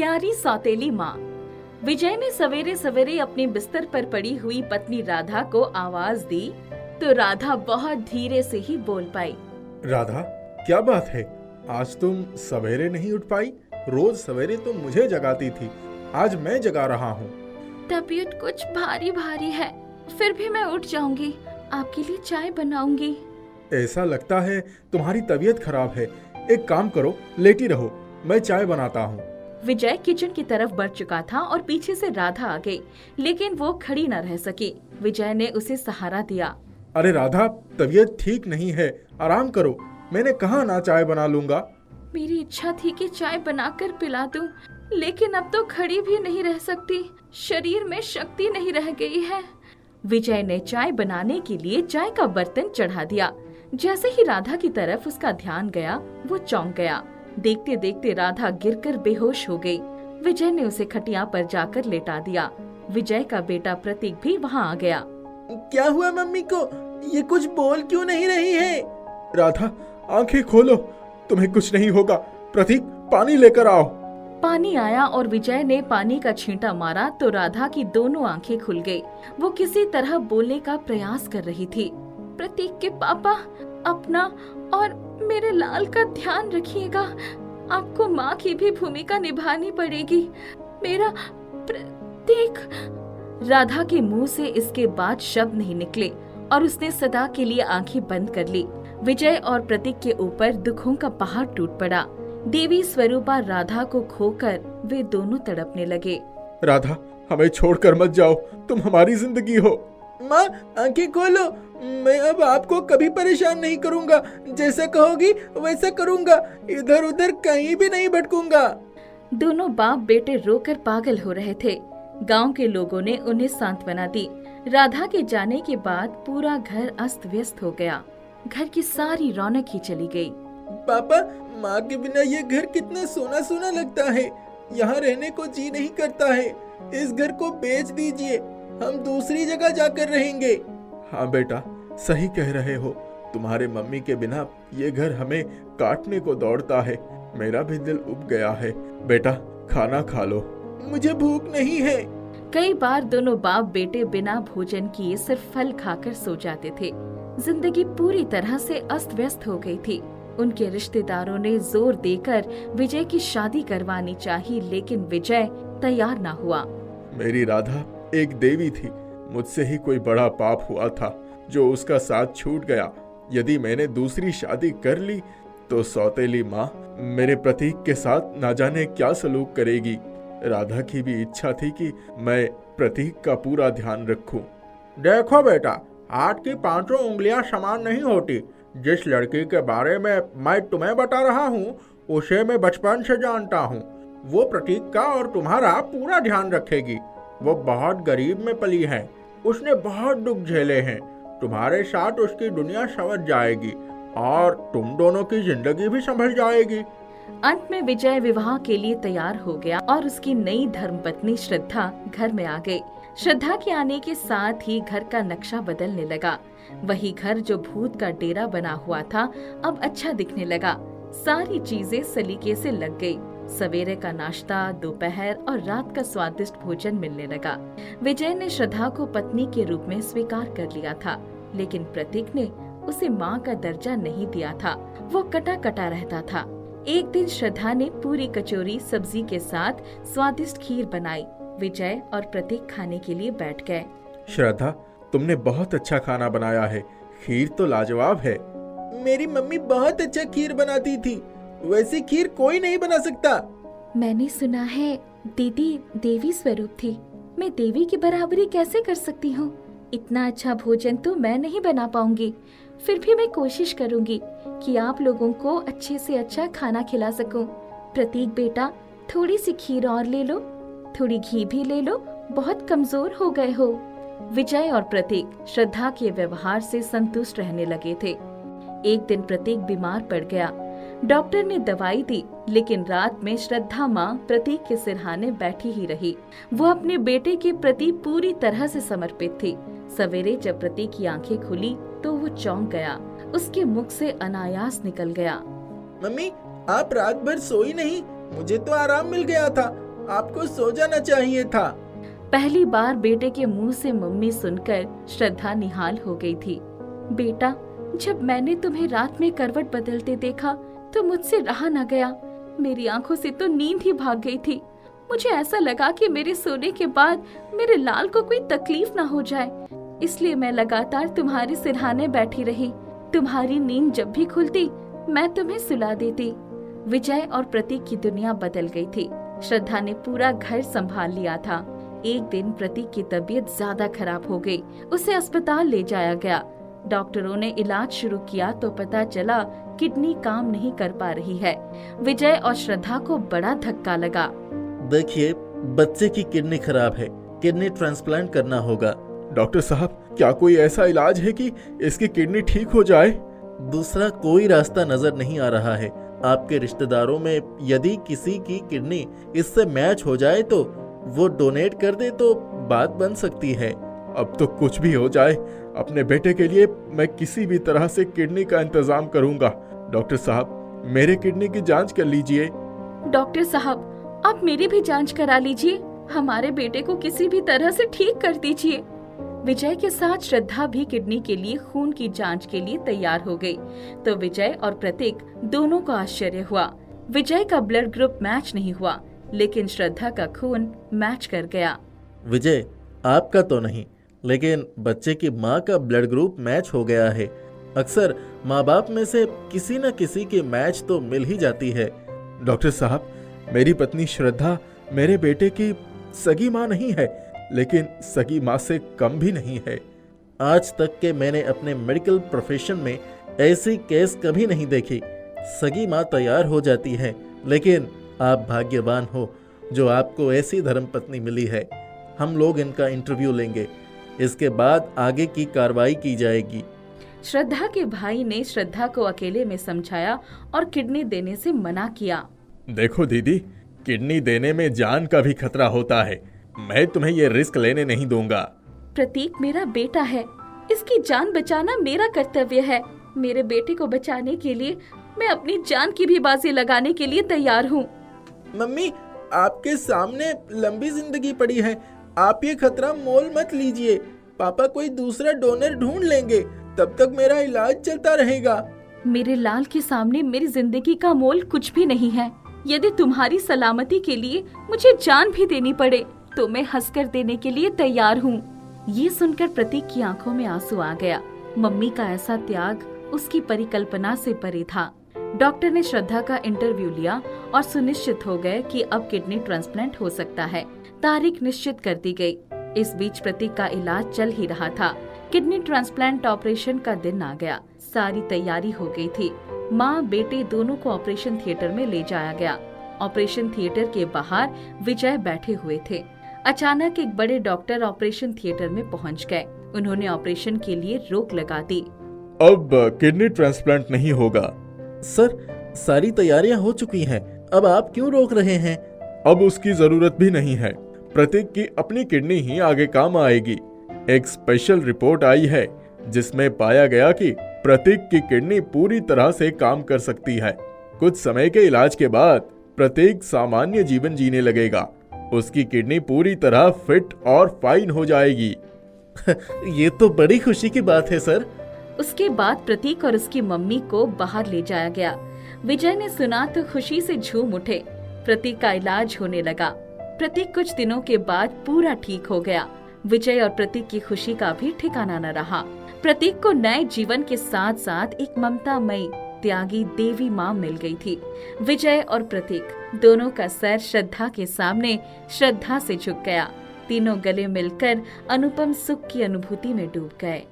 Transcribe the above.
प्यारी सौतेली माँ। विजय ने सवेरे सवेरे अपने बिस्तर पर पड़ी हुई पत्नी राधा को आवाज दी तो राधा बहुत धीरे से ही बोल पाई। राधा, क्या बात है? आज तुम सवेरे नहीं उठ पाई? रोज सवेरे तुम मुझे जगाती थी, आज मैं जगा रहा हूँ। तबीयत कुछ भारी भारी है, फिर भी मैं उठ जाऊंगी। आपके लिए चाय बनाऊंगी। ऐसा लगता है तुम्हारी तबीयत खराब है। एक काम करो, लेटी रहो, मैं चाय बनाता हूँ। विजय किचन की तरफ बढ़ चुका था और पीछे से राधा आ गई, लेकिन वो खड़ी न रह सकी। विजय ने उसे सहारा दिया। अरे राधा, तबीयत ठीक नहीं है, आराम करो। मैंने कहा ना चाय बना लूंगा। मेरी इच्छा थी कि चाय बनाकर पिला दूं, लेकिन अब तो खड़ी भी नहीं रह सकती। शरीर में शक्ति नहीं रह गई है। विजय ने चाय बनाने के लिए चाय का बर्तन चढ़ा दिया। जैसे ही राधा की तरफ उसका ध्यान गया, वो चौंक गया। देखते देखते राधा गिरकर बेहोश हो गई। विजय ने उसे खटिया पर जाकर लेटा दिया। विजय का बेटा प्रतीक भी वहाँ आ गया। क्या हुआ मम्मी को? ये कुछ बोल क्यों नहीं रही है? राधा, आंखें खोलो, तुम्हें कुछ नहीं होगा। प्रतीक, पानी लेकर आओ। पानी आया और विजय ने पानी का छींटा मारा तो राधा की दोनों आंखें खुल गई। वो किसी तरह बोलने का प्रयास कर रही थी। प्रतीक के पापा, अपना और मेरे लाल का ध्यान रखिएगा। आपको माँ की भी भूमिका निभानी पड़ेगी। मेरा प्रतीक। राधा के मुंह से इसके बाद शब्द नहीं निकले और उसने सदा के लिए आंखें बंद कर ली। विजय और प्रतीक के ऊपर दुखों का पहाड़ टूट पड़ा। देवी स्वरूपा राधा को खोकर वे दोनों तड़पने लगे। राधा, हमें छोड़कर मत जाओ, तुम हमारी जिंदगी हो। माँ, आंखें खोलो। मैं अब आपको कभी परेशान नहीं करूँगा। जैसा कहोगी वैसा करूँगा। इधर उधर कहीं भी नहीं भटकूंगा। दोनों बाप बेटे रोकर पागल हो रहे थे। गांव के लोगों ने उन्हें सांत्वना दी। राधा के जाने के बाद पूरा घर अस्त व्यस्त हो गया। घर की सारी रौनक ही चली गई। पापा, माँ के बिना ये घर कितना सोना सोना लगता है। यहाँ रहने को जी नहीं करता है। इस घर को बेच दीजिए, हम दूसरी जगह जाकर रहेंगे। हाँ बेटा, सही कह रहे हो। तुम्हारे मम्मी के बिना ये घर हमें काटने को दौड़ता है। मेरा भी दिल उब गया है। बेटा, खाना खा लो। मुझे भूख नहीं है। कई बार दोनों बाप बेटे बिना भोजन किए सिर्फ फल खाकर सो जाते थे। जिंदगी पूरी तरह से अस्त व्यस्त हो गई थी। उनके रिश्तेदारों ने जोर देकर विजय की शादी करवानी चाहिए, लेकिन विजय तैयार ना हुआ। मेरी राधा एक देवी थी। मुझसे ही कोई बड़ा पाप हुआ था जो उसका साथ छूट गया। यदि मैंने दूसरी शादी कर ली तो सौतेली माँ मेरे प्रतीक के साथ ना जाने क्या सलूक करेगी। राधा की भी इच्छा थी कि मैं प्रतीक का पूरा ध्यान रखूं। देखो बेटा, हाथ की पांचों उंगलियां समान नहीं होती। जिस लड़की के बारे में मैं तुम्हें बता रहा हूँ उसे मैं बचपन से जानता हूँ। वो प्रतीक का और तुम्हारा पूरा ध्यान रखेगी। वो बहुत गरीब में पली है। उसने बहुत दुख झेले हैं। तुम्हारे साथ उसकी दुनिया संवर जाएगी और तुम दोनों की जिंदगी भी संभल जाएगी। अंत में विजय विवाह के लिए तैयार हो गया और उसकी नई धर्मपत्नी श्रद्धा घर में आ गई। श्रद्धा के आने के साथ ही घर का नक्शा बदलने लगा। वही घर जो भूत का डेरा बना हुआ था अब अच्छा दिखने लगा। सारी चीजें सलीके से लग गई। सवेरे का नाश्ता, दोपहर और रात का स्वादिष्ट भोजन मिलने लगा। विजय ने श्रद्धा को पत्नी के रूप में स्वीकार कर लिया था, लेकिन प्रतीक ने उसे माँ का दर्जा नहीं दिया था। वो कटा कटा रहता था। एक दिन श्रद्धा ने पूरी कचौरी सब्जी के साथ स्वादिष्ट खीर बनाई। विजय और प्रतीक खाने के लिए बैठ गए। श्रद्धा, तुमने बहुत अच्छा खाना बनाया है। खीर तो लाजवाब है। मेरी मम्मी बहुत अच्छा खीर बनाती थी। वैसी खीर कोई नहीं बना सकता। मैंने सुना है दीदी देवी स्वरूप थी। मैं देवी की बराबरी कैसे कर सकती हूँ? इतना अच्छा भोजन तो मैं नहीं बना पाऊंगी। फिर भी मैं कोशिश करूंगी कि आप लोगों को अच्छे से अच्छा खाना खिला सकूं। प्रतीक बेटा, थोड़ी सी खीर और ले लो, थोड़ी घी भी ले लो, बहुत कमजोर हो गए हो। विजय और प्रतीक श्रद्धा के व्यवहार से संतुष्ट रहने लगे थे। एक दिन प्रतीक बीमार पड़ गया। डॉक्टर ने दवाई दी, लेकिन रात में श्रद्धा माँ प्रतीक के सिरहाने बैठी ही रही। वो अपने बेटे के प्रति पूरी तरह से समर्पित थी। सवेरे जब प्रतीक की आंखें खुली तो वो चौंक गया। उसके मुख से अनायास निकल गया, मम्मी, आप रात भर सोई नहीं? मुझे तो आराम मिल गया था। आपको सो जाना चाहिए था। पहली बार बेटे के मुंह से मम्मी सुनकर श्रद्धा निहाल हो गई थी। बेटा, जब मैंने तुम्हें रात में करवट बदलते देखा तो मुझसे रहा न गया। मेरी आंखों से तो नींद ही भाग गई थी। मुझे ऐसा लगा कि मेरे सोने के बाद मेरे लाल को कोई तकलीफ ना हो जाए, इसलिए मैं लगातार तुम्हारे सिरहाने बैठी रही। तुम्हारी नींद जब भी खुलती मैं तुम्हें सुला देती। विजय और प्रतीक की दुनिया बदल गई थी। श्रद्धा ने पूरा घर संभाल लिया था। एक दिन प्रतीक की तबीयत ज्यादा खराब हो गई। उसे अस्पताल ले जाया गया। डॉक्टरों ने इलाज शुरू किया तो पता चला किडनी काम नहीं कर पा रही है। विजय और श्रद्धा को बड़ा धक्का लगा। देखिए, बच्चे की किडनी खराब है, किडनी ट्रांसप्लांट करना होगा। डॉक्टर साहब, क्या कोई ऐसा इलाज है कि इसकी किडनी ठीक हो जाए? दूसरा कोई रास्ता नजर नहीं आ रहा है। आपके रिश्तेदारों में यदि किसी की किडनी इससे मैच हो जाए तो वो डोनेट कर दे तो बात बन सकती है। अब तो कुछ भी हो जाए, अपने बेटे के लिए मैं किसी भी तरह से किडनी का इंतजाम करूंगा। डॉक्टर साहब, मेरे किडनी की जांच कर लीजिए। डॉक्टर साहब, आप मेरी भी जांच करा लीजिए। हमारे बेटे को किसी भी तरह से ठीक कर दीजिए। विजय के साथ श्रद्धा भी किडनी के लिए खून की जांच के लिए तैयार हो गई। तो विजय और प्रतीक दोनों को आश्चर्य हुआ। विजय का ब्लड ग्रुप मैच नहीं हुआ, लेकिन श्रद्धा का खून मैच कर गया। विजय, आपका तो नहीं, लेकिन बच्चे की माँ का ब्लड ग्रुप मैच हो गया है। अक्सर माँ बाप में से किसी न किसी की मैच तो मिल ही जाती है। डॉक्टर साहब, मेरी पत्नी श्रद्धा मेरे बेटे की सगी माँ नहीं है, लेकिन सगी माँ से कम भी नहीं है। आज तक के मैंने अपने मेडिकल प्रोफेशन में ऐसी केस कभी नहीं देखी। सगी माँ तैयार हो जाती है, लेकिन आप भाग्यवान हो जो आपको ऐसी धर्मपत्नी मिली है। हम लोग इनका इंटरव्यू लेंगे, इसके बाद आगे की कार्रवाई की जाएगी। श्रद्धा के भाई ने श्रद्धा को अकेले में समझाया और किडनी देने से मना किया। देखो दीदी, किडनी देने में जान का भी खतरा होता है। मैं तुम्हें ये रिस्क लेने नहीं दूंगा। प्रतीक मेरा बेटा है, इसकी जान बचाना मेरा कर्तव्य है। मेरे बेटे को बचाने के लिए मैं अपनी जान की भी बाजी लगाने के लिए तैयार हूँ। मम्मी, आपके सामने लंबी जिंदगी पड़ी है, आप ये खतरा मोल मत लीजिए। पापा कोई दूसरा डोनर ढूंढ लेंगे, तब तक मेरा इलाज चलता रहेगा। मेरे लाल के सामने मेरी जिंदगी का मोल कुछ भी नहीं है। यदि तुम्हारी सलामती के लिए मुझे जान भी देनी पड़े तो मैं हंसकर देने के लिए तैयार हूँ। ये सुनकर प्रतीक की आंखों में आंसू आ गया। मम्मी का ऐसा त्याग उसकी परिकल्पना से परे था। डॉक्टर ने श्रद्धा का इंटरव्यू लिया और सुनिश्चित हो गए कि अब किडनी ट्रांसप्लांट हो सकता है। तारीख निश्चित कर दी गई। इस बीच प्रतीक का इलाज चल ही रहा था। किडनी ट्रांसप्लांट ऑपरेशन का दिन आ गया। सारी तैयारी हो गई थी। माँ बेटे दोनों को ऑपरेशन थिएटर में ले जाया गया। ऑपरेशन थिएटर के बाहर विजय बैठे हुए थे। अचानक एक बड़े डॉक्टर ऑपरेशन थिएटर में पहुंच गए। उन्होंने ऑपरेशन के लिए रोक लगा दी। अब किडनी ट्रांसप्लांट नहीं होगा। सर, सारी तैयारियां हो चुकी हैं, अब आप क्यों रोक रहे हैं? अब उसकी जरूरत भी नहीं है। प्रतीक की अपनी किडनी ही आगे काम आएगी। एक स्पेशल रिपोर्ट आई है जिसमें पाया गया कि प्रतीक की किडनी पूरी तरह से काम कर सकती है। कुछ समय के इलाज के बाद प्रतीक सामान्य जीवन जीने लगेगा। उसकी किडनी पूरी तरह फिट और फाइन हो जाएगी। ये तो बड़ी खुशी की बात है सर। उसके बाद प्रतीक और उसकी मम्मी को बाहर ले जाया गया। विजय ने सुना तो खुशी से झूम उठे। प्रतीक का इलाज होने लगा। प्रतीक कुछ दिनों के बाद पूरा ठीक हो गया। विजय और प्रतीक की खुशी का भी ठिकाना न रहा। प्रतीक को नए जीवन के साथ साथ एक ममतामयी त्यागी देवी माँ मिल गई थी। विजय और प्रतीक दोनों का सर श्रद्धा के सामने श्रद्धा से झुक गया। तीनों गले मिलकर अनुपम सुख की अनुभूति में डूब गए।